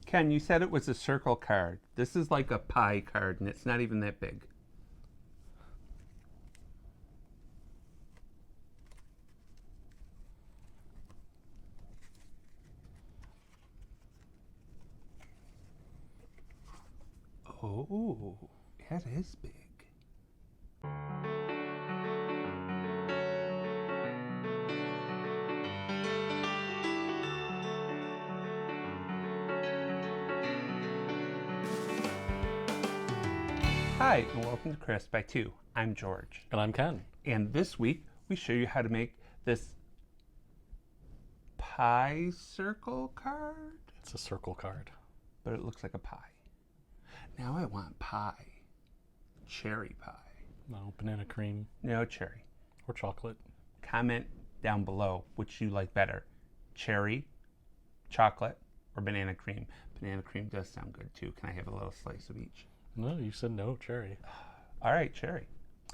Ken, you said it was a circle card. This is like a pie card, and it's not even that big. Oh, that is big. Hi, and welcome to Crafty by 2. I'm George. And I'm Ken. And this week, we show you how to make this pie circle card. It's a circle card. But it looks like a pie. Now I want pie. Cherry pie. No, banana cream. No cherry. Or chocolate. Comment down below which you like better. Cherry, chocolate, or banana cream. Banana cream does sound good too. Can I have a little slice of each? No, you said no cherry. All right, cherry.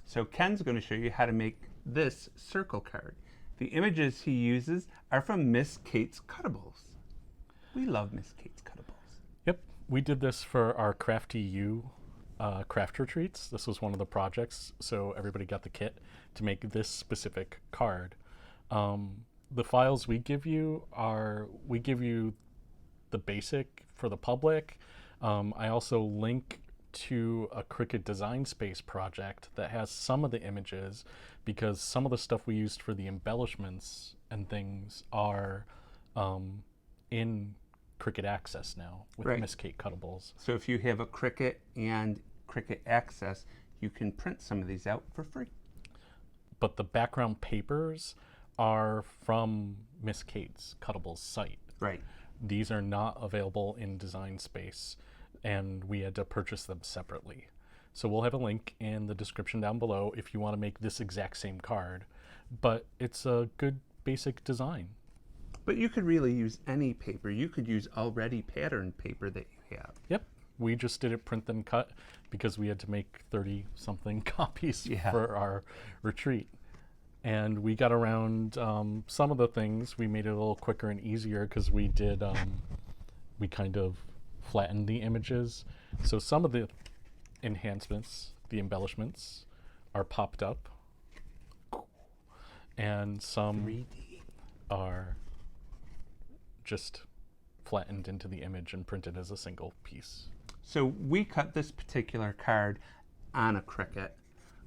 So Ken's going to show you how to make this circle card. The images he uses are from Miss Kate Cuttables. We love Miss Kate Cuttables. Yep, we did this for our Crafty You craft retreats. This was one of the projects, so everybody got the kit to make this specific card. The files we give you the basic for the public. I also link to a Cricut Design Space project that has some of the images, because some of the stuff we used for the embellishments and things are in Cricut Access now with Right. Miss Kate Cuttables. So if you have a Cricut and Cricut Access, you can print some of these out for free. But the background papers are from Miss Kate's Cuttables site. Right. These are not available in Design Space, and we had to purchase them separately. So we'll have a link in the description down below if you want to make this exact same card, but it's a good basic design. But you could really use any paper. You could use already patterned paper that you have. Yep, we just did it print then cut because we had to make 30 something copies for our retreat. And we got around some of the things. We made it a little quicker and easier because we did, we kind of flattened the images. So some of the enhancements, the embellishments, are popped up, and some 3D. are just flattened into the image and printed as a single piece. So we cut this particular card on a Cricut,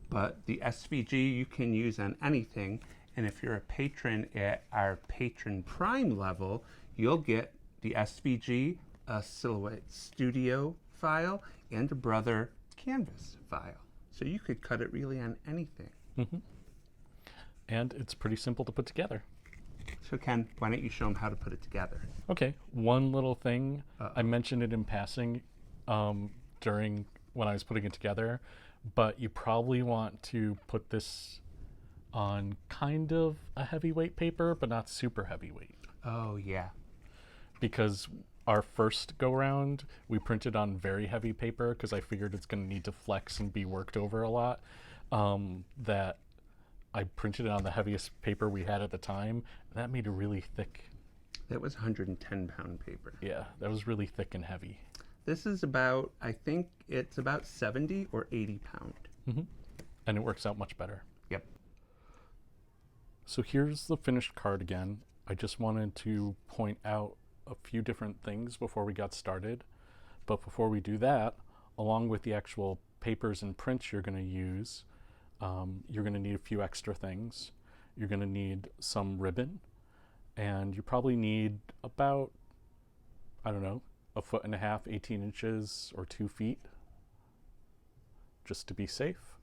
but the SVG you can use on anything. And if you're a patron at our Patron Prime level, you'll get the SVG, a Silhouette Studio file, and a Brother Canvas file. So you could cut it really on anything. Mm-hmm. And it's pretty simple to put together. So Ken, why don't you show them how to put it together? Okay, one little thing. I mentioned it in passing during when I was putting it together, but you probably want to put this on kind of a heavyweight paper, but not super heavyweight. Oh yeah. Because our first go round, we printed on very heavy paper because I figured it's going to need to flex and be worked over a lot. That I printed it on the heaviest paper we had at the time, and that made it really thick. That was 110-pound paper. Yeah, that was really thick and heavy. This is about, I think it's about 70 or 80 pound. Mm-hmm. And it works out much better. Yep. So here's the finished card again. I just wanted to point out a few different things before we got started. But before we do that, along with the actual papers and prints you're going to use, you're going to need a few extra things. You're going to need some ribbon, and you probably need about, I don't know, 1.5 feet, 18 inches, or 2 feet, just to be safe.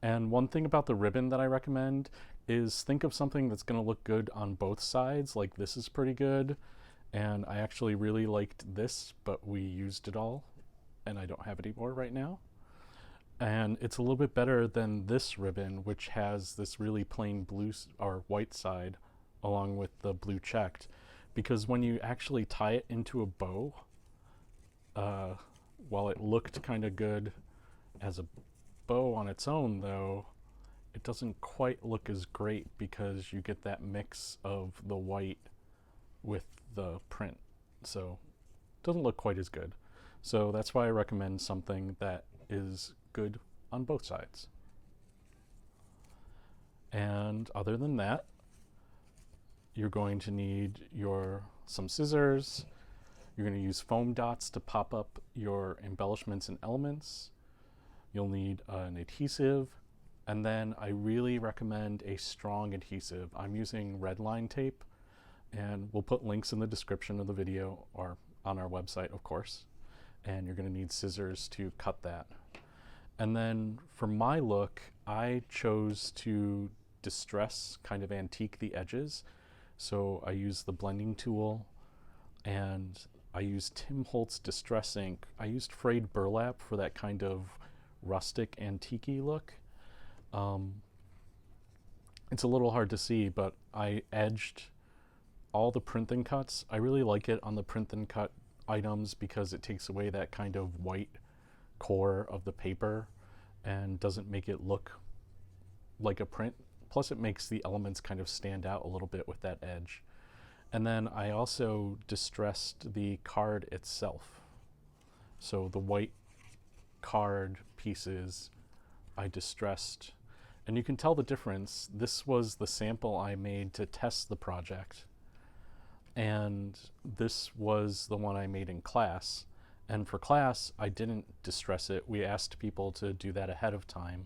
And one thing about the ribbon that I recommend is think of something that's going to look good on both sides. Like this is pretty good, and I actually really liked this, but we used it all, and I don't have it anymore right now. And it's a little bit better than this ribbon, which has this really plain blue or white side along with the blue checked, because when you actually tie it into a bow, while it looked kind of good as a bow on its own, though, it doesn't quite look as great because you get that mix of the white with the print. So doesn't look quite as good. So that's why I recommend something that is good on both sides. And other than that, you're going to need some scissors. You're going to use foam dots to pop up your embellishments and elements. You'll need an adhesive, and then I really recommend a strong adhesive. I'm using red line tape, and we'll put links in the description of the video or on our website, of course. And you're going to need scissors to cut that. And then for my look, I chose to distress, kind of antique the edges. So I used the blending tool, and I used Tim Holtz Distress ink. I used frayed burlap for that kind of rustic antique-y look. It's a little hard to see, but I edged all the print and cuts. I really like it on the print and cut items because it takes away that kind of white core of the paper and doesn't make it look like a print. Plus it makes the elements kind of stand out a little bit with that edge. And then I also distressed the card itself. So the white card pieces I distressed, and you can tell the difference. This was the sample I made to test the project, and this was the one I made in class. And for class, I didn't distress it. We asked people to do that ahead of time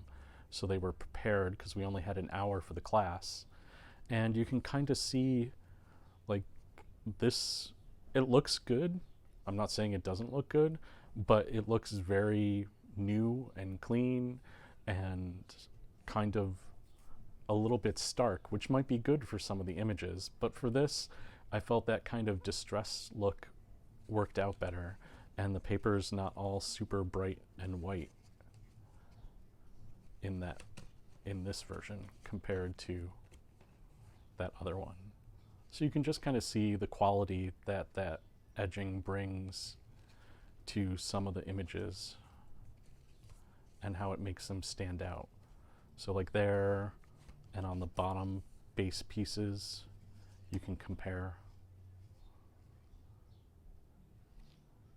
so they were prepared, because we only had an hour for the class. And you can kind of see, like, this, it looks good. I'm not saying it doesn't look good, but it looks very new and clean and kind of a little bit stark, which might be good for some of the images. But for this, I felt that kind of distress look worked out better, and the paper's not all super bright and white in this version compared to that other one. So you can just kind of see the quality that edging brings to some of the images and how it makes them stand out. So like there, and on the bottom base pieces, you can compare.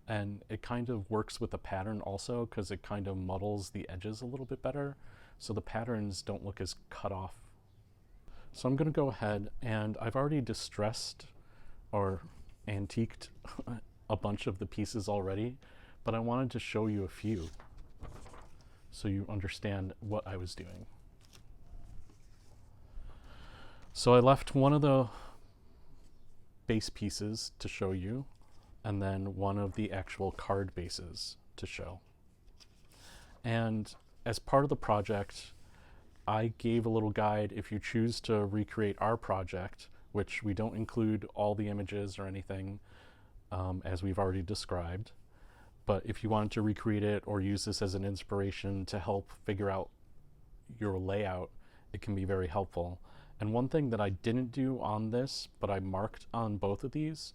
And it kind of works with the pattern also, because it kind of muddles the edges a little bit better, so the patterns don't look as cut off. So I'm going to go ahead, and I've already distressed or antiqued a bunch of the pieces already, but I wanted to show you a few so you understand what I was doing. So I left one of the base pieces to show you, and then one of the actual card bases to show. And as part of the project, I gave a little guide. If you choose to recreate our project, which we don't include all the images or anything, as we've already described, but if you wanted to recreate it or use this as an inspiration to help figure out your layout, it can be very helpful. And one thing that I didn't do on this, but I marked on both of these,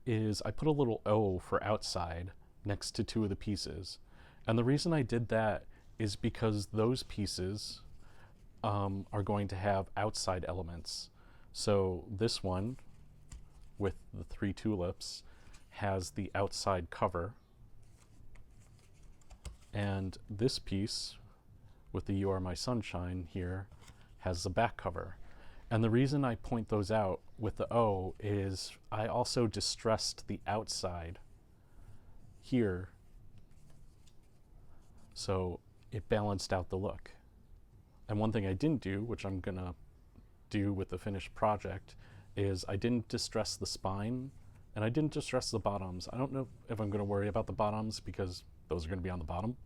is I put a little O for outside next to two of the pieces. And the reason I did that is because those pieces are going to have outside elements. So this one with the 3 tulips has the outside cover, and this piece with the You Are My Sunshine here has the back cover. And the reason I point those out with the O is I also distressed the outside here, so it balanced out the look. And one thing I didn't do, which I'm gonna do with the finished project, is I didn't distress the spine, and I didn't distress the bottoms. I don't know if I'm gonna worry about the bottoms because those are gonna be on the bottom.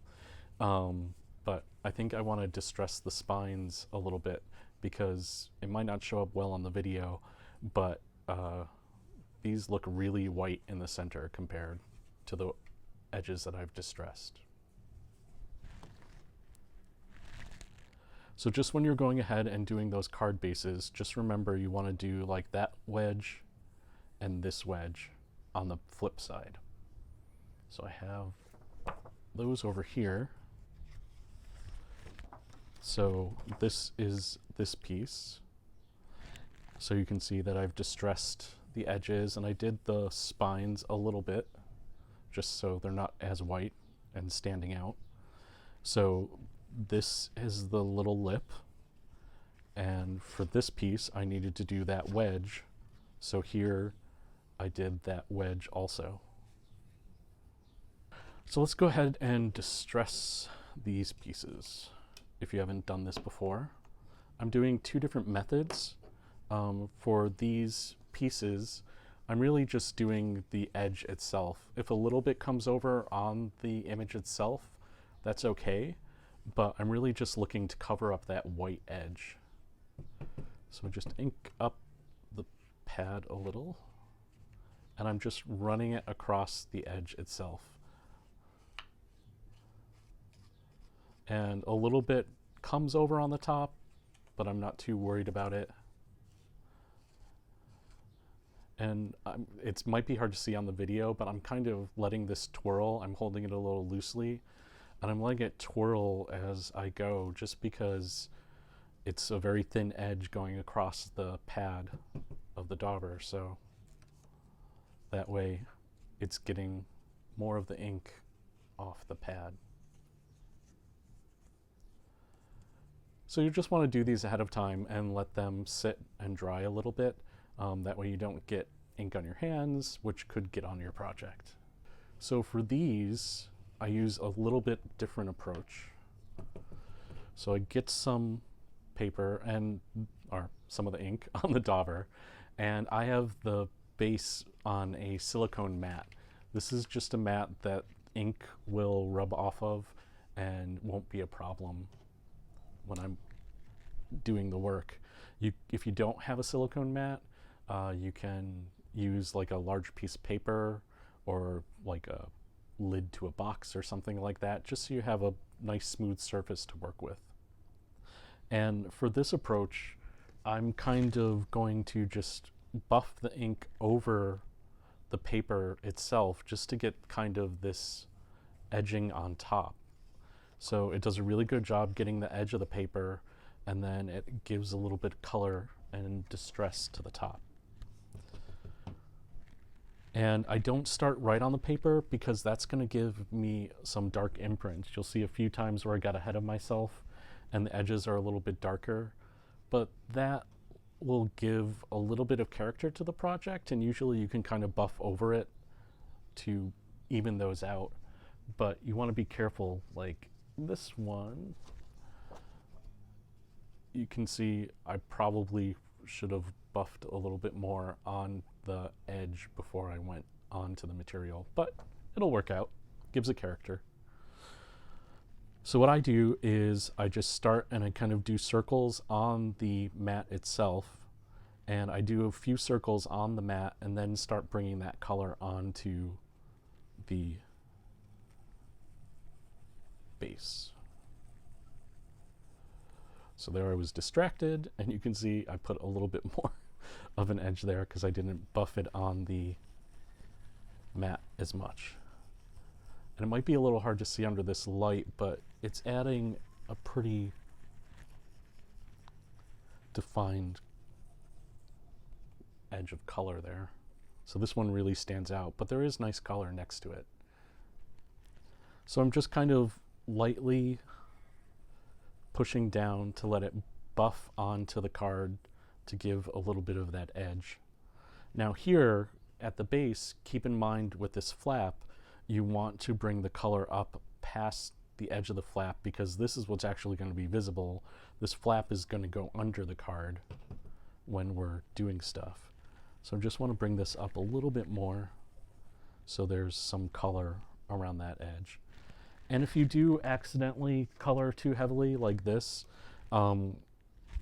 But I think I wanna distress the spines a little bit because it might not show up well on the video, but these look really white in the center compared to the edges that I've distressed. So just when you're going ahead and doing those card bases, just remember you want to do like that wedge and this wedge on the flip side. So I have those over here. So this is this piece. So you can see that I've distressed the edges, and I did the spines a little bit just so they're not as white and standing out. So this is the little lip, and for this piece I needed to do that wedge, so here I did that wedge also. So let's go ahead and distress these pieces if you haven't done this before. I'm doing two different methods. For these pieces, I'm really just doing the edge itself. If a little bit comes over on the image itself, that's okay, but I'm really just looking to cover up that white edge. So just ink up the pad a little, and I'm just running it across the edge itself. And a little bit comes over on the top, but I'm not too worried about it. And it might be hard to see on the video, but I'm kind of letting this twirl. I'm holding it a little loosely, and I'm letting it twirl as I go, just because it's a very thin edge going across the pad of the dauber, so that way it's getting more of the ink off the pad. So you just want to do these ahead of time and let them sit and dry a little bit. That way you don't get ink on your hands, which could get on your project. So for these, I use a little bit different approach. So I get some paper or some of the ink on the dauber, and I have the base on a silicone mat. This is just a mat that ink will rub off of and won't be a problem when I'm doing the work. If you don't have a silicone mat, you can use like a large piece of paper or like a lid to a box or something like that, just so you have a nice smooth surface to work with. And for this approach, I'm kind of going to just buff the ink over the paper itself just to get kind of this edging on top. So it does a really good job getting the edge of the paper, and then it gives a little bit of color and distress to the top. And I don't start right on the paper because that's going to give me some dark imprints. You'll see a few times where I got ahead of myself and the edges are a little bit darker, but that will give a little bit of character to the project, and usually you can kind of buff over it to even those out. But you want to be careful, like this one, you can see I probably should have buffed a little bit more on the edge before I went onto the material, but it'll work out, gives a character. So what I do is I just start and I kind of do circles on the mat itself, and I do a few circles on the mat and then start bringing that color onto the base. So there I was distracted, and you can see I put a little bit more of an edge there because I didn't buff it on the mat as much. And it might be a little hard to see under this light, but it's adding a pretty defined edge of color there. So this one really stands out, but there is nice color next to it. So I'm just kind of lightly pushing down to let it buff onto the card to give a little bit of that edge. Now here at the base, keep in mind with this flap, you want to bring the color up past the edge of the flap because this is what's actually going to be visible. This flap is going to go under the card when we're doing stuff. So I just want to bring this up a little bit more so there's some color around that edge. And if you do accidentally color too heavily like this,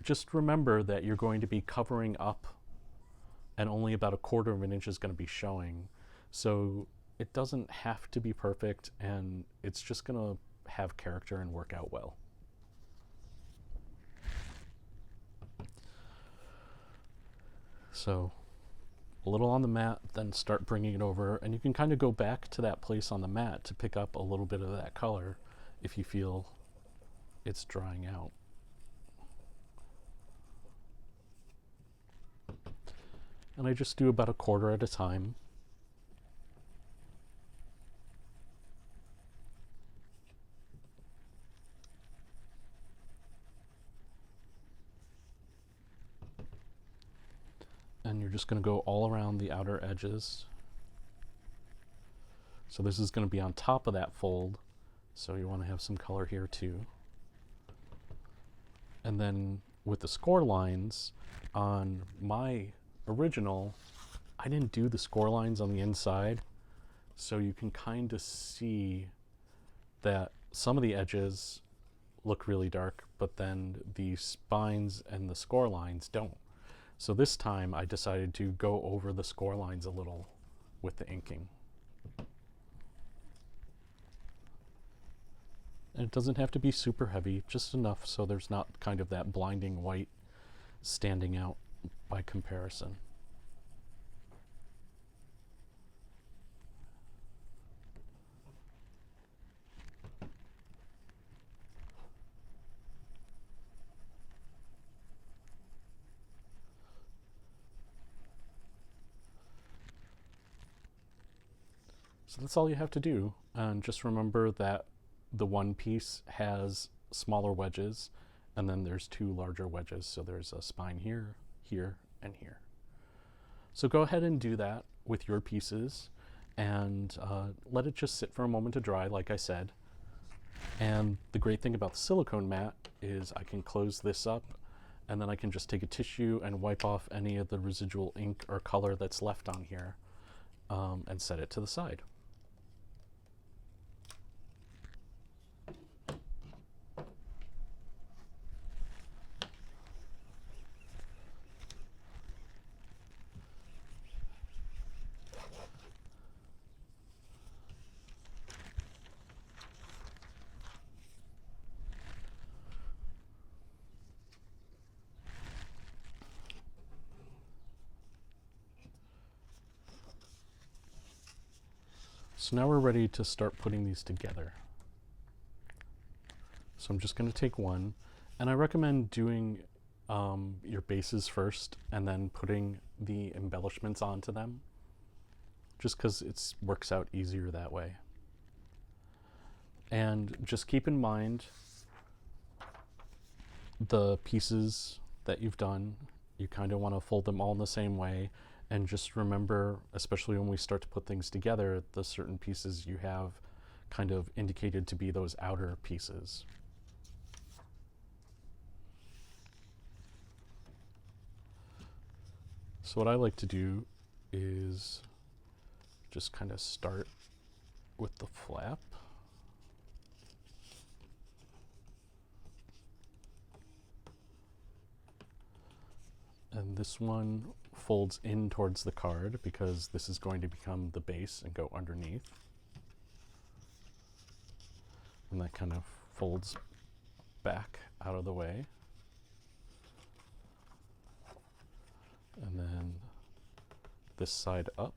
just remember that you're going to be covering up and only about 1/4 of an inch is going to be showing. So it doesn't have to be perfect, and it's just going to have character and work out well. So a little on the mat, then start bringing it over, and you can kind of go back to that place on the mat to pick up a little bit of that color if you feel it's drying out. And I just do about 1/4 at a time. you're just going to go all around the outer edges. So this is going to be on top of that fold, so you want to have some color here too. And then with the score lines, on my original, I didn't do the score lines on the inside, so you can kind of see that some of the edges look really dark, but then the spines and the score lines don't. So this time I decided to go over the score lines a little with the inking. And it doesn't have to be super heavy, just enough so there's not kind of that blinding white standing out by comparison. So that's all you have to do, and just remember that the one piece has smaller wedges, and then there's two larger wedges, so there's a spine here, here, and here. So go ahead and do that with your pieces, and let it just sit for a moment to dry, like I said. And the great thing about the silicone mat is I can close this up, and then I can just take a tissue and wipe off any of the residual ink or color that's left on here, and set it to the side. So now we're ready to start putting these together. So I'm just going to take one, and I recommend doing your bases first and then putting the embellishments onto them, just because it works out easier that way. And just keep in mind the pieces that you've done, you kind of want to fold them all in the same way. And just remember, especially when we start to put things together, the certain pieces you have kind of indicated to be those outer pieces. So what I like to do is just kind of start with the flap. And this one folds in towards the card because this is going to become the base and go underneath. And that kind of folds back out of the way. And then this side up.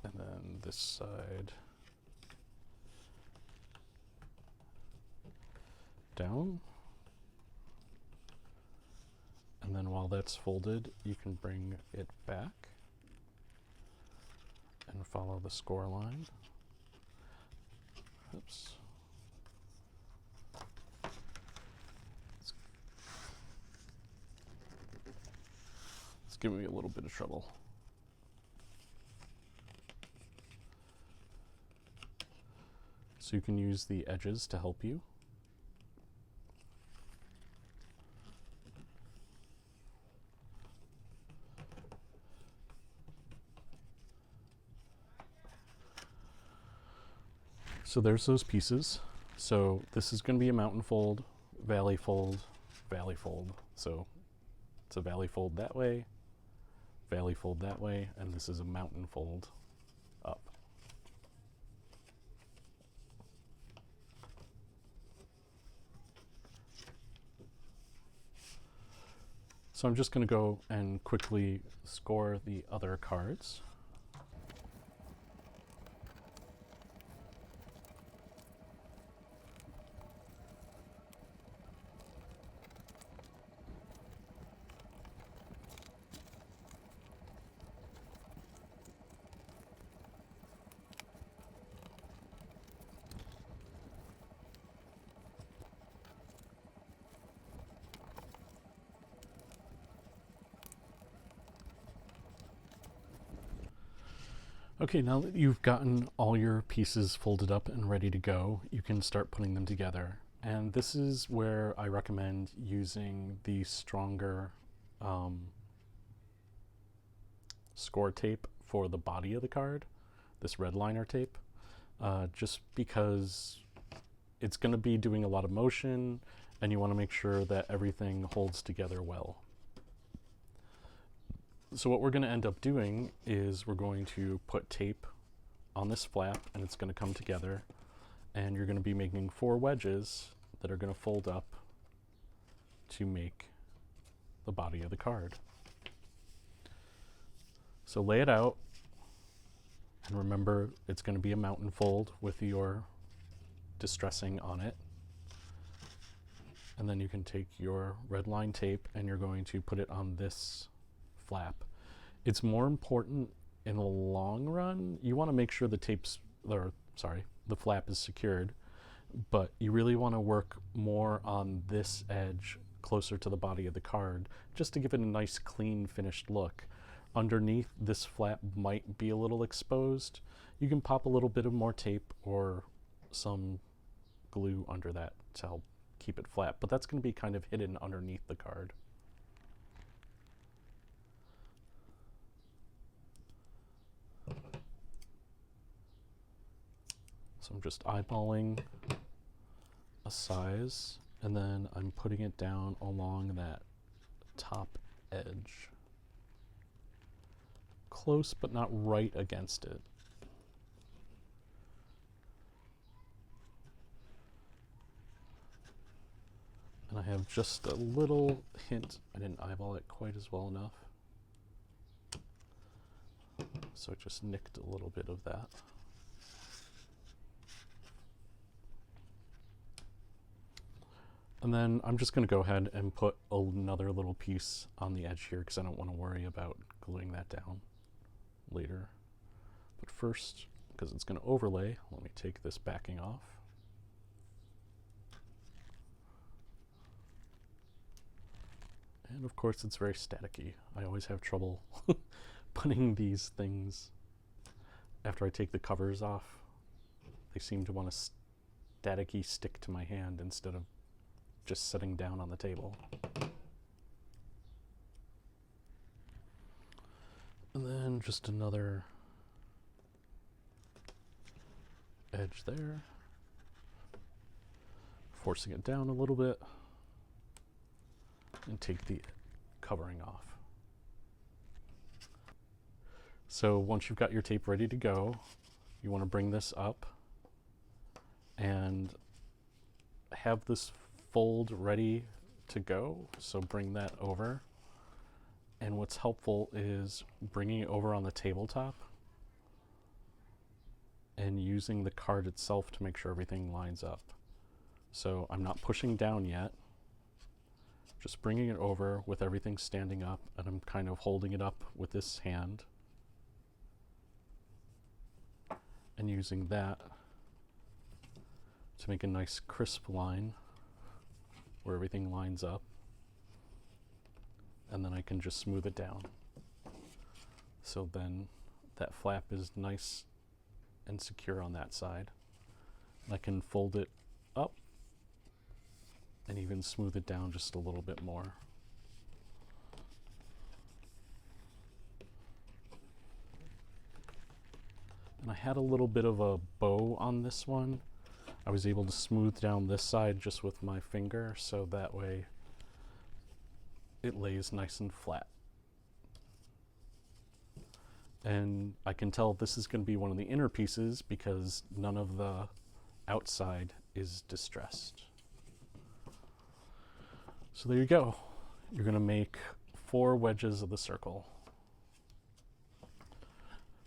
And then this side down. And then while that's folded, you can bring it back and follow the score line. Oops. It's giving me a little bit of trouble. So you can use the edges to help you. So there's those pieces. So this is going to be a mountain fold, valley fold, valley fold. So it's a valley fold that way, valley fold that way, and this is a mountain fold up. So I'm just going to go and quickly score the other cards. Okay, now that you've gotten all your pieces folded up and ready to go, you can start putting them together. And this is where I recommend using the stronger score tape for the body of the card, this red liner tape, just because it's going to be doing a lot of motion and you want to make sure that everything holds together well. So what we're going to end up doing is we're going to put tape on this flap and it's going to come together, and you're going to be making 4 wedges that are going to fold up to make the body of the card. So lay it out, and remember it's going to be a mountain fold with your distressing on it. And then you can take your red line tape and you're going to put it on this flap. It's more important in the long run. You want to make sure the the flap is secured, but you really want to work more on this edge closer to the body of the card just to give it a nice clean finished look. Underneath, this flap might be a little exposed. You can pop a little bit of more tape or some glue under that to help keep it flat, but that's going to be kind of hidden underneath the card. So I'm just eyeballing a size, and then I'm putting it down along that top edge. Close, but not right against it. And I have just a little hint. I didn't eyeball it quite as well enough. So I just nicked a little bit of that. And then I'm just going to go ahead and put another little piece on the edge here because I don't want to worry about gluing that down later. But first, because it's going to overlay, let me take this backing off. And of course it's very staticky. I always have trouble putting these things after I take the covers off. They seem to want to staticky stick to my hand instead of just sitting down on the table. And then just another edge there, forcing it down a little bit, and take the covering off. So once you've got your tape ready to go, you want to bring this up and have this fold ready to go. So bring that over. And what's helpful is bringing it over on the tabletop and using the card itself to make sure everything lines up. So I'm not pushing down yet, just bringing it over with everything standing up, and I'm kind of holding it up with this hand and using that to make a nice crisp line where everything lines up, and then I can just smooth it down. So then that flap is nice and secure on that side. And I can fold it up and even smooth it down just a little bit more. And I had a little bit of a bow on this one. I was able to smooth down this side just with my finger, so that way it lays nice and flat. And I can tell this is going to be one of the inner pieces because none of the outside is distressed. So there you go. You're going to make 4 wedges of the circle.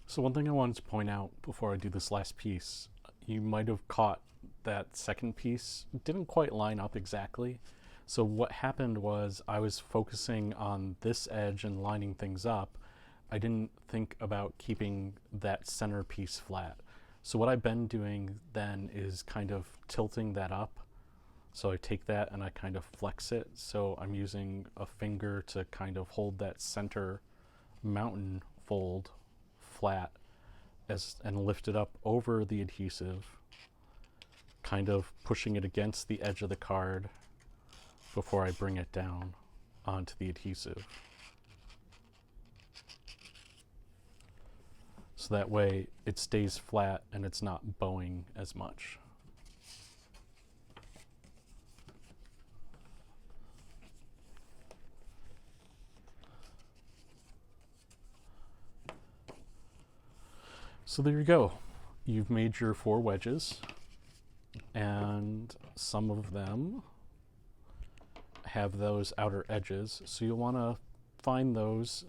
So one thing I wanted to point out before I do this last piece, you might have caught that second piece didn't quite line up exactly. So what happened was I was focusing on this edge and lining things up. I didn't think about keeping that center piece flat. So what I've been doing then is kind of tilting that up. So I take that and I kind of flex it. So I'm using a finger to kind of hold that center mountain fold flat and lift it up over the adhesive, kind of pushing it against the edge of the card before I bring it down onto the adhesive. So that way it stays flat and it's not bowing as much. So there you go. You've made your 4 wedges, and some of them have those outer edges. So you'll want to find those.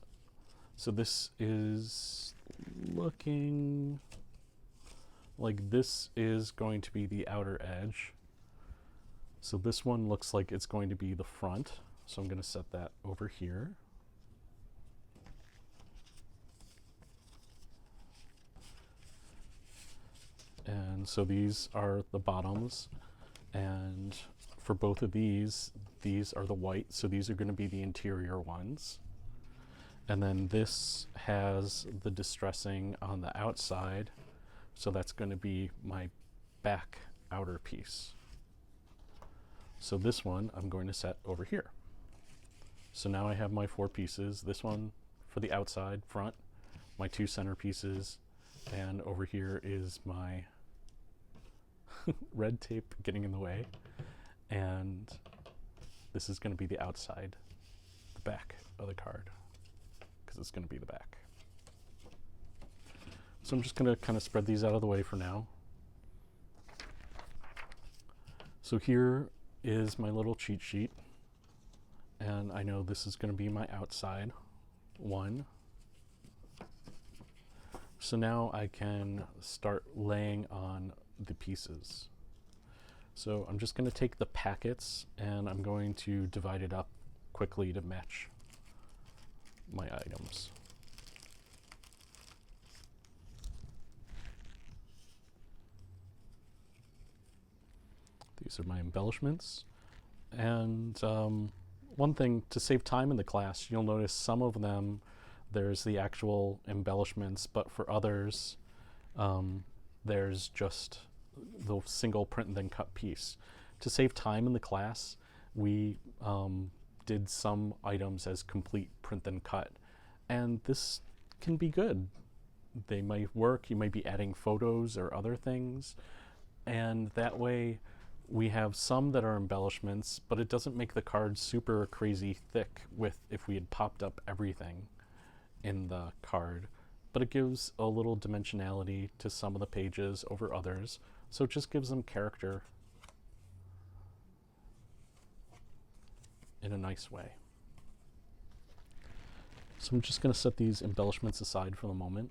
So this is looking like this is going to be the outer edge. So this one looks like it's going to be the front. So I'm going to set that over here. And so these are the bottoms, and for both of these are the white, so these are going to be the interior ones. And then this has the distressing on the outside, so that's going to be my back outer piece. So this one I'm going to set over here. So now I have my 4 pieces, this one for the outside front, my 2 center pieces, and over here is my red tape getting in the way, and this is going to be the outside, the back of the card, because it's going to be the back. So I'm just going to kind of spread these out of the way for now. So here is my little cheat sheet, and I know this is going to be my outside one. So now I can start laying on the pieces. So I'm just going to take the packets and I'm going to divide it up quickly to match my items. These are my embellishments. And one thing, to save time in the class, you'll notice some of them there's the actual embellishments, but for others there's just the single print and then cut piece. To save time in the class, we did some items as complete print and cut, and this can be good. They might work, you might be adding photos or other things, and that way we have some that are embellishments, but it doesn't make the card super crazy thick with if we had popped up everything in the card, but it gives a little dimensionality to some of the pages over others, so it just gives them character in a nice way. So I'm just going to set these embellishments aside for the moment.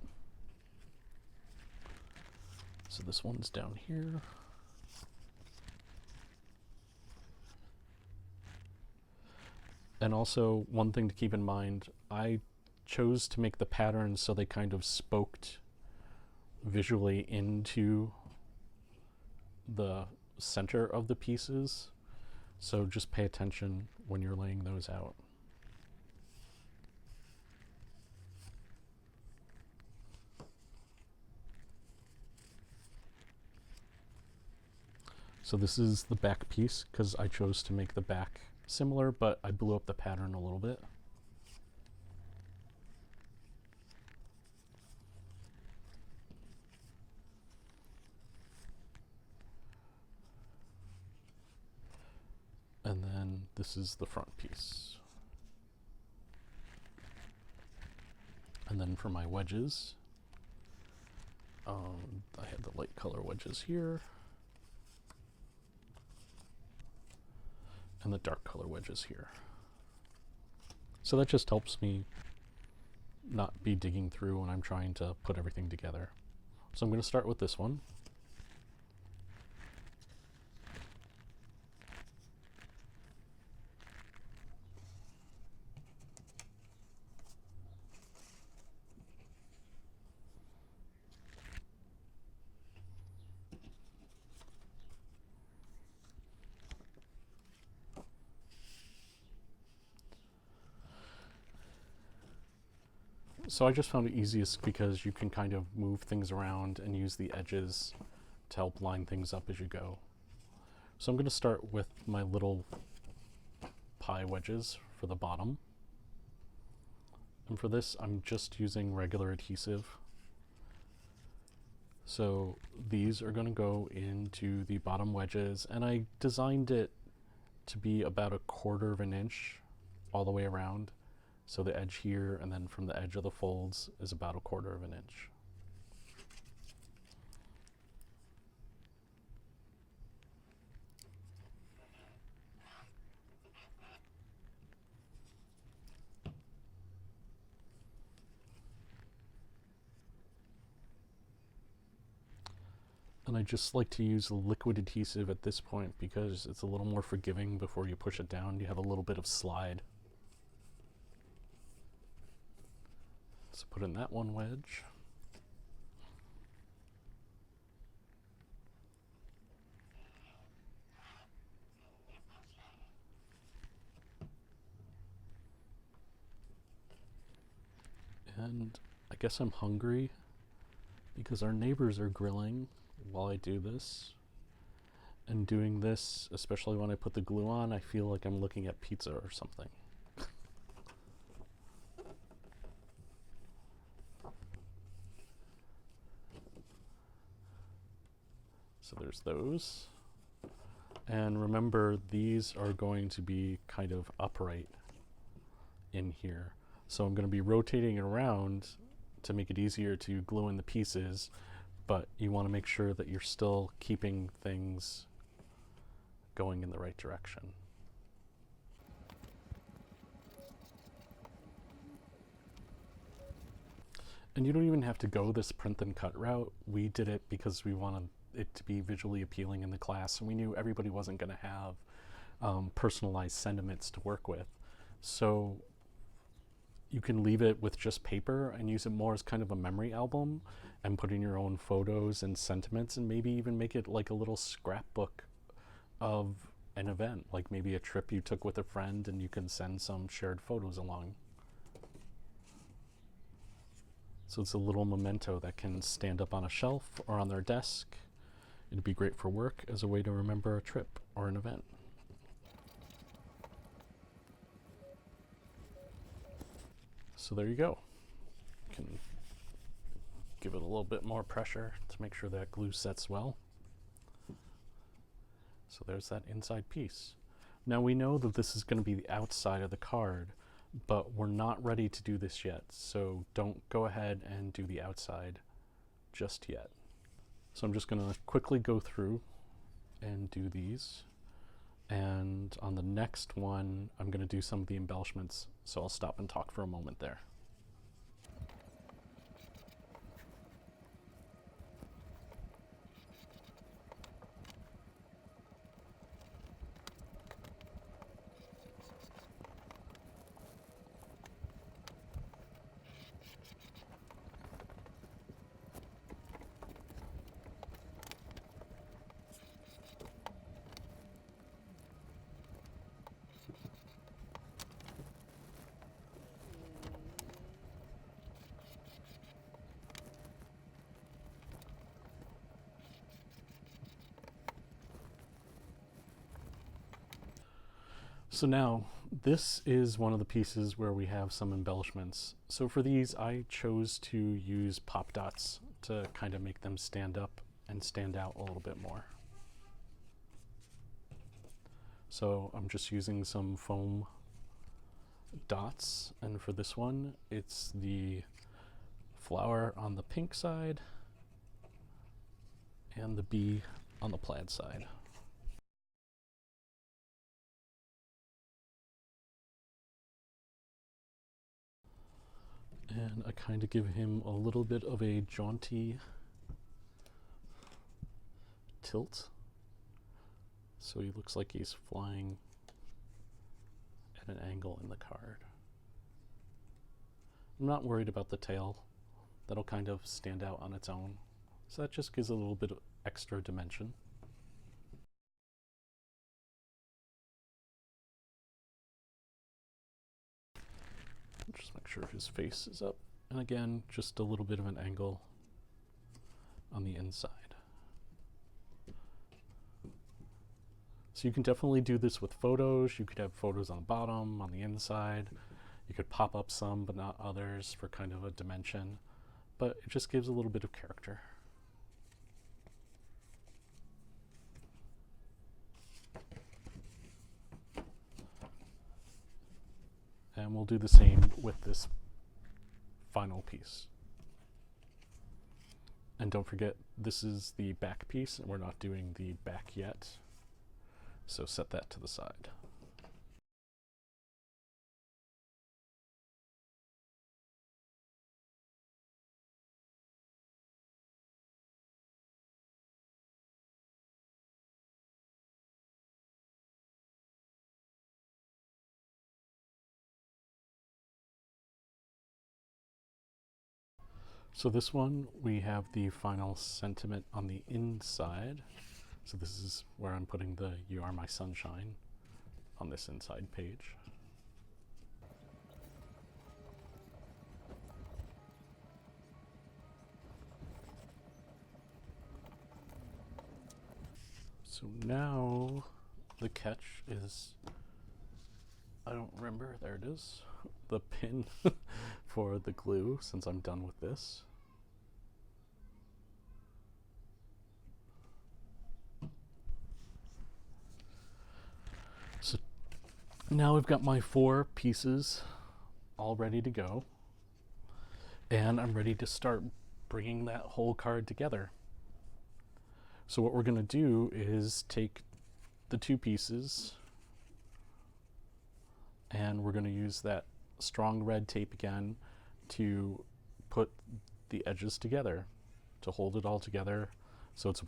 So this one's down here. And also, one thing to keep in mind, I chose to make the patterns so they kind of spoked visually into the center of the pieces. So just pay attention when you're laying those out. So this is the back piece because I chose to make the back similar, but I blew up the pattern a little bit. And then this is the front piece. And then for my wedges, I had the light color wedges here, and the dark color wedges here. So that just helps me not be digging through when I'm trying to put everything together. So I'm going to start with this one. So I just found it easiest because you can kind of move things around and use the edges to help line things up as you go. So I'm going to start with my little pie wedges for the bottom. And for this, I'm just using regular adhesive. So these are going to go into the bottom wedges, and I designed it to be about 1/4 of an inch all the way around. So the edge here, and then from the edge of the folds is about 1/4 of an inch. And I just like to use liquid adhesive at this point because it's a little more forgiving before you push it down. You have a little bit of slide. So put in that one wedge. And I guess I'm hungry because our neighbors are grilling while I do this. And doing this, especially when I put the glue on, I feel like I'm looking at pizza or something. So there's those. And remember, these are going to be kind of upright in here. So I'm going to be rotating it around to make it easier to glue in the pieces, but you want to make sure that you're still keeping things going in the right direction. And you don't even have to go this print and cut route. We did it because we wanted it to be visually appealing in the class, and we knew everybody wasn't going to have personalized sentiments to work with. So you can leave it with just paper and use it more as kind of a memory album and put in your own photos and sentiments, and maybe even make it like a little scrapbook of an event, like maybe a trip you took with a friend, and you can send some shared photos along. So it's a little memento that can stand up on a shelf or on their desk. It'd be great for work as a way to remember a trip or an event. So there you go. You can give it a little bit more pressure to make sure that glue sets well. So there's that inside piece. Now we know that this is going to be the outside of the card, but we're not ready to do this yet. So don't go ahead and do the outside just yet. So I'm just going to quickly go through and do these. And on the next one, I'm going to do some of the embellishments. So I'll stop and talk for a moment there. So now, this is one of the pieces where we have some embellishments. So for these, I chose to use pop dots to kind of make them stand up and stand out a little bit more. So I'm just using some foam dots, and for this one, it's the flower on the pink side and the bee on the plaid side. And I kind of give him a little bit of a jaunty tilt. So he looks like he's flying at an angle in the card. I'm not worried about the tail. That'll kind of stand out on its own. So that just gives a little bit of extra dimension. Just make sure his face is up. And again, just a little bit of an angle on the inside. So you can definitely do this with photos. You could have photos on the bottom, on the inside. You could pop up some, but not others for kind of a dimension. But it just gives a little bit of character. And we'll do the same with this final piece. And don't forget, this is the back piece, and we're not doing the back yet. So set that to the side. So this one, we have the final sentiment on the inside. So this is where I'm putting the "You Are My Sunshine" on this inside page. So now the catch is, I don't remember, there it is, the pin for the glue, since I'm done with this. So now I've got my 4 pieces all ready to go, and I'm ready to start bringing that whole card together. So what we're going to do is take the 2 pieces, and we're going to use that strong red tape again to put the edges together, to hold it all together so it's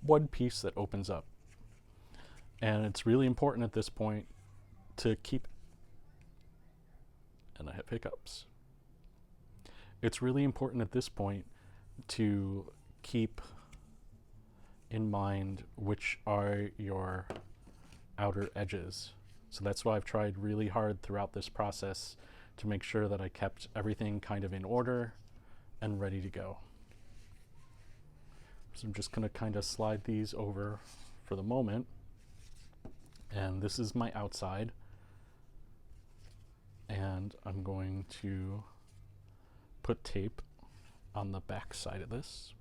one piece that opens up. And it's really important at this point to keep, and I have hiccups. It's really important at this point to keep in mind which are your outer edges. So that's why I've tried really hard throughout this process to make sure that I kept everything kind of in order and ready to go. So I'm just going to kind of slide these over for the moment. And this is my outside. And I'm going to put tape on the back side of this.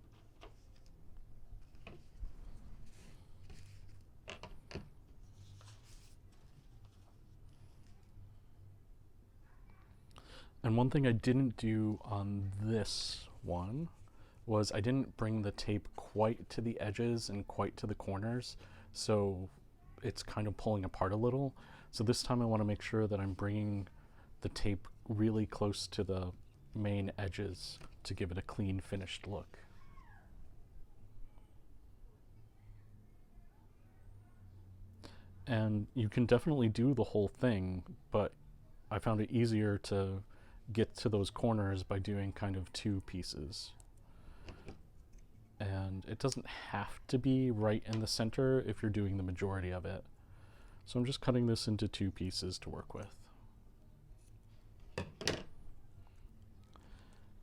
And one thing I didn't do on this one was I didn't bring the tape quite to the edges and quite to the corners, so it's kind of pulling apart a little. So this time I want to make sure that I'm bringing the tape really close to the main edges to give it a clean finished look. And you can definitely do the whole thing, but I found it easier to get to those corners by doing kind of 2 pieces. And it doesn't have to be right in the center if you're doing the majority of it. So I'm just cutting this into 2 pieces to work with.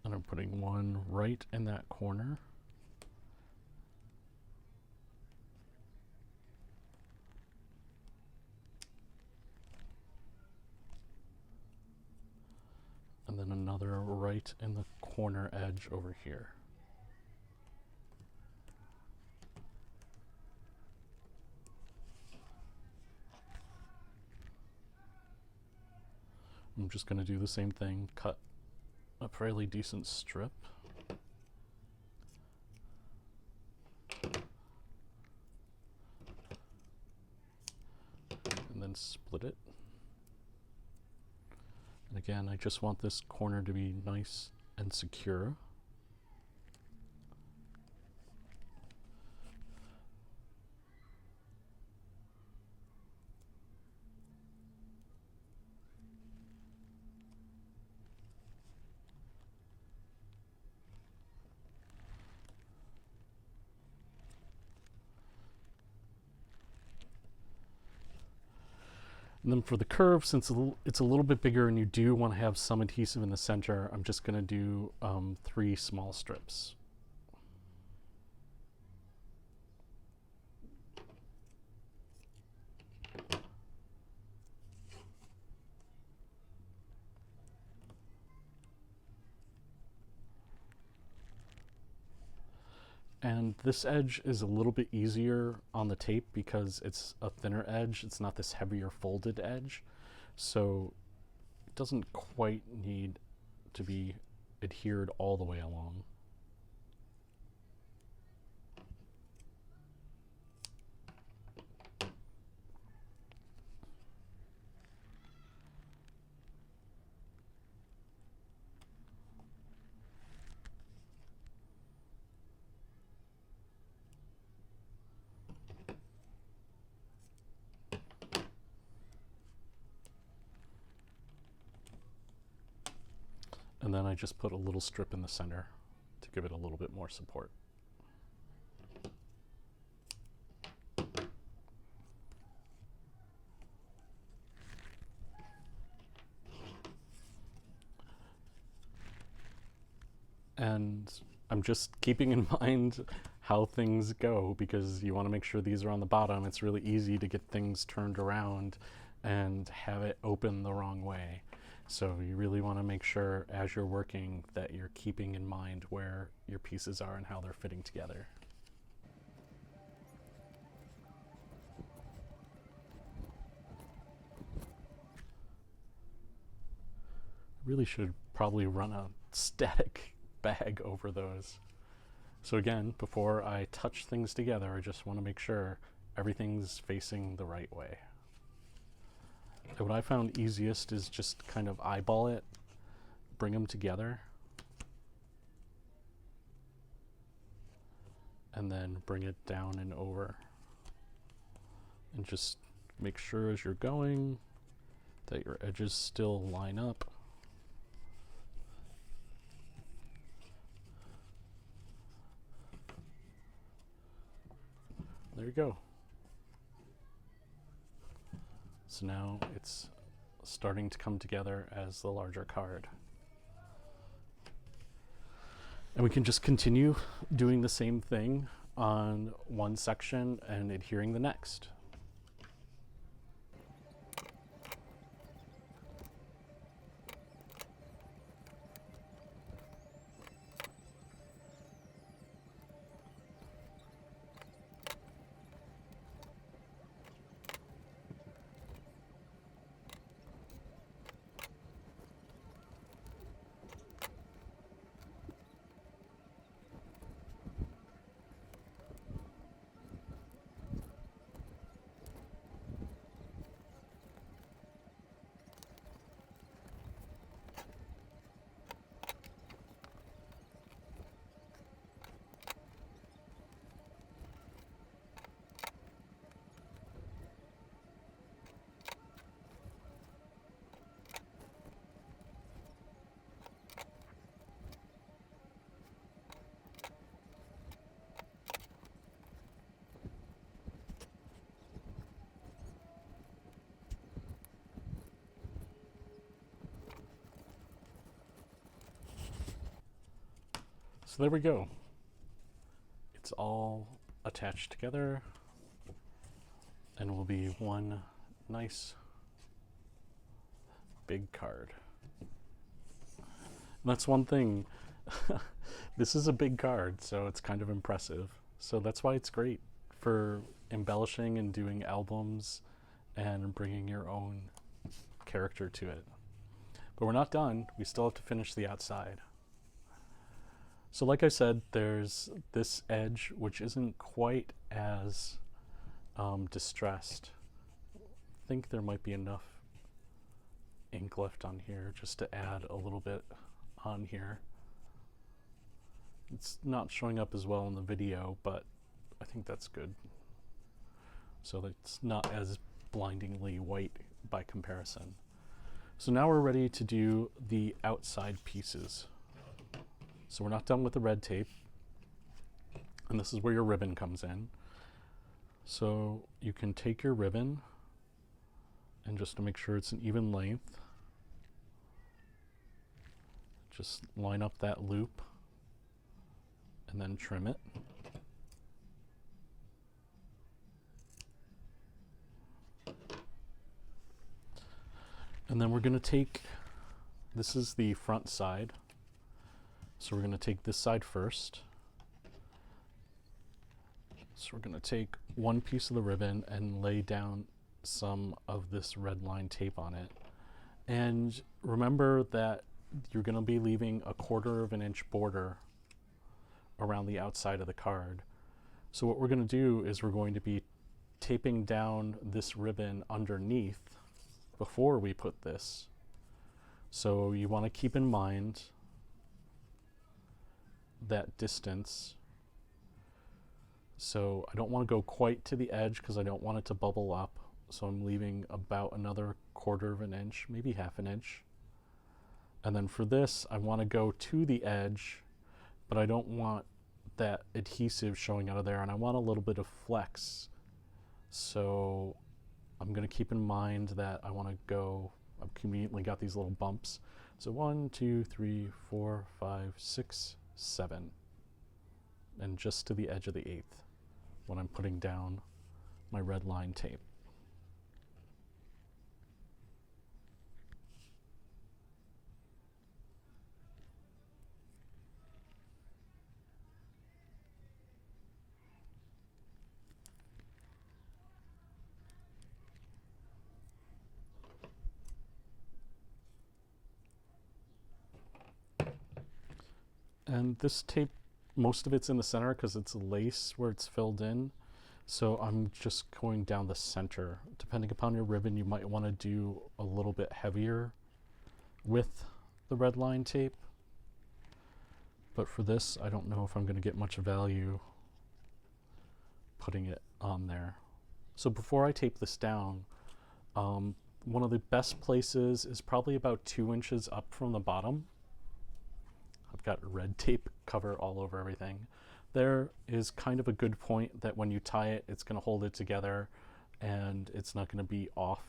And I'm putting one right in that corner. And then another right in the corner edge over here. I'm just going to do the same thing, cut a fairly decent strip. And then split it. And again, I just want this corner to be nice and secure. And then for the curve, since it's a little bit bigger and you do want to have some adhesive in the center, I'm just going to do 3 small strips. And this edge is a little bit easier on the tape because it's a thinner edge. It's not this heavier folded edge. So it doesn't quite need to be adhered all the way along. And then I just put a little strip in the center to give it a little bit more support. And I'm just keeping in mind how things go because you want to make sure these are on the bottom. It's really easy to get things turned around and have it open the wrong way. So you really want to make sure as you're working that you're keeping in mind where your pieces are and how they're fitting together. Really should probably run a static bag over those. So again, before I touch things together, I just want to make sure everything's facing the right way. And what I found easiest is just kind of eyeball it, bring them together, and then bring it down and over. And just make sure as you're going that your edges still line up. There you go. So now it's starting to come together as the larger card. And we can just continue doing the same thing on one section and adhering the next. So there we go. It's all attached together and will be one nice big card. And that's one thing. This is a big card, so it's kind of impressive. So that's why it's great for embellishing and doing albums and bringing your own character to it. But we're not done. We still have to finish the outside. So like I said, there's this edge which isn't quite as distressed. I think there might be enough ink left on here just to add a little bit on here. It's not showing up as well in the video, but I think that's good. So that it's not as blindingly white by comparison. So now we're ready to do the outside pieces. So we're not done with the red tape, and this is where your ribbon comes in. So you can take your ribbon And just to make sure it's an even length, just line up that loop and then trim it. And then we're going to take, this is the front side, so we're going to take this side first. So we're going to take one piece of the ribbon and lay down some of this red line tape on it. And remember that you're going to be leaving a 1/4 of an inch border around the outside of the card. So what we're going to do is we're going to be taping down this ribbon underneath before we put this. So you want to keep in mind that distance. So I don't want to go quite to the edge because I don't want it to bubble up. So I'm leaving about another 1/4 of an inch, maybe 1/2 an inch. And then for this, I want to go to the edge, but I don't want that adhesive showing out of there, and I want a little bit of flex. So I'm going to keep in mind that I want to go, I've conveniently got these little bumps. So 1, 2, 3, 4, 5, 6, 7. And just to the edge of the 8th when I'm putting down my red line tape. And this tape, most of it's in the center because it's lace where it's filled in. So I'm just going down the center. Depending upon your ribbon, you might want to do a little bit heavier with the red line tape. But for this, I don't know if I'm going to get much value putting it on there. So before I tape this down, one of the best places is probably about 2 inches up from the bottom. I've got red tape cover all over everything. There is kind of a good point that when you tie it, it's going to hold it together and it's not going to be off.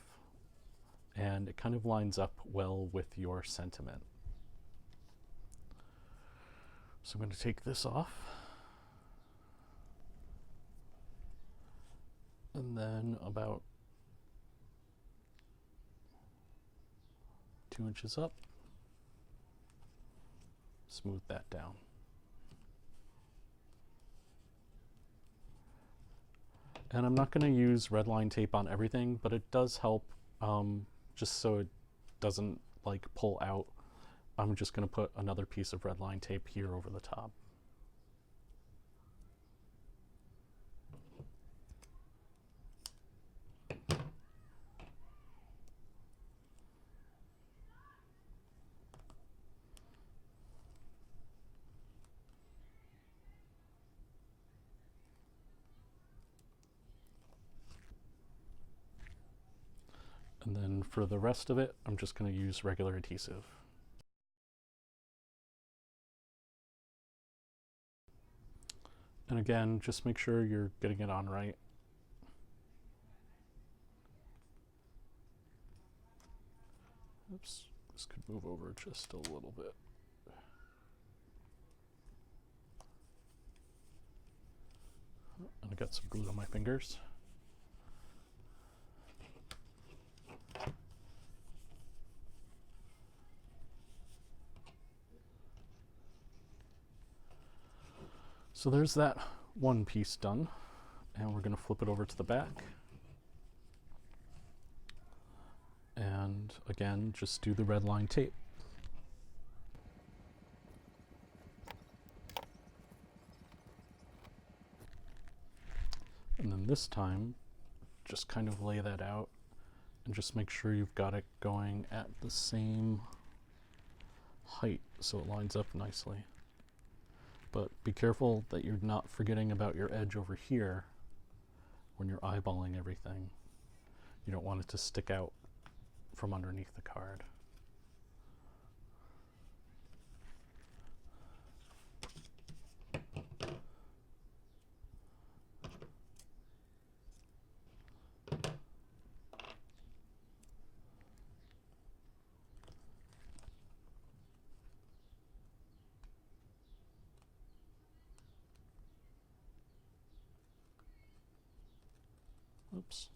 And it kind of lines up well with your sentiment. So I'm going to take this off. And then about 2 inches up, smooth that down. And I'm not going to use red line tape on everything, but it does help just so it doesn't like pull out. I'm just going to put another piece of red line tape here over the top. And then for the rest of it, I'm just going to use regular adhesive. And again, just make sure you're getting it on right. Oops, this could move over just a little bit. And I got some glue on my fingers. So there's that one piece done, and we're going to flip it over to the back. And again, just do the red line tape. And then this time, just kind of lay that out and just make sure you've got it going at the same height so it lines up nicely. But be careful that you're not forgetting about your edge over here when you're eyeballing everything. You don't want it to stick out from underneath the card. Oops.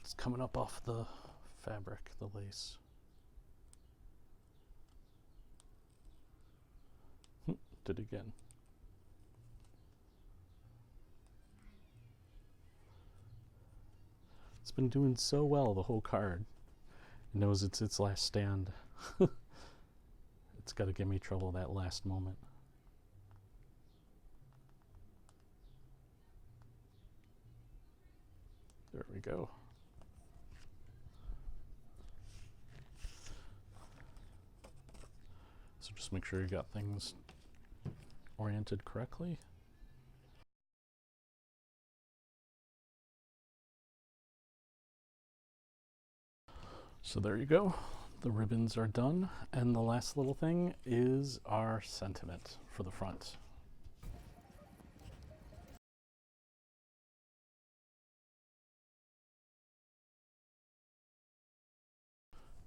It's coming up off the fabric, the lace. Did it again. It's been doing so well the whole card. It knows it's its last stand. It's got to give me trouble that last moment. There we go. So just make sure you got things oriented correctly. So there you go. The ribbons are done, and the last little thing is our sentiment for the front.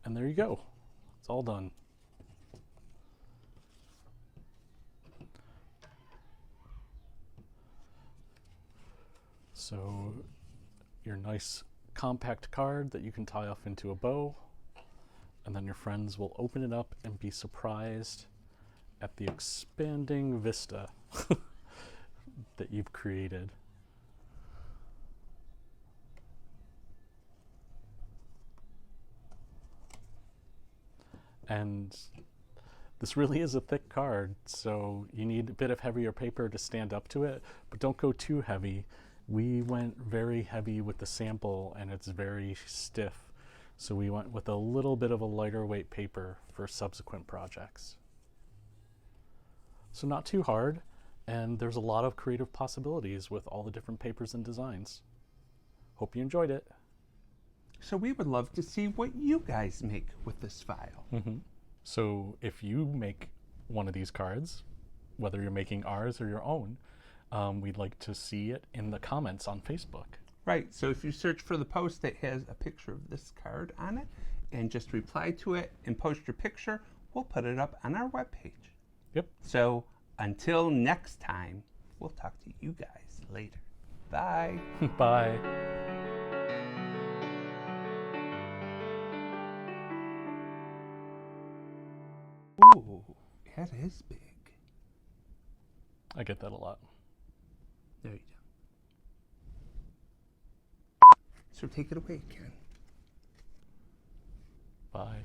And there you go. It's all done. So your nice compact card that you can tie off into a bow, and then your friends will open it up and be surprised at the expanding vista that you've created. And this really is a thick card, so you need a bit of heavier paper to stand up to it, but don't go too heavy. We went very heavy with the sample and it's very stiff, so we went with a little bit of a lighter weight paper for subsequent projects. So not too hard, and there's a lot of creative possibilities with all the different papers and designs. Hope you enjoyed it. So we would love to see what you guys make with this file. So if you make one of these cards, whether you're making ours or your own, we'd like to see it in the comments on Facebook. Right, so if you search for the post that has a picture of this card on it and just reply to it and post your picture, we'll put it up on our webpage. Yep. So until next time, we'll talk to you guys later. Bye. Bye. Ooh, that is big. I get that a lot. There you go. So take it away, Ken. Bye.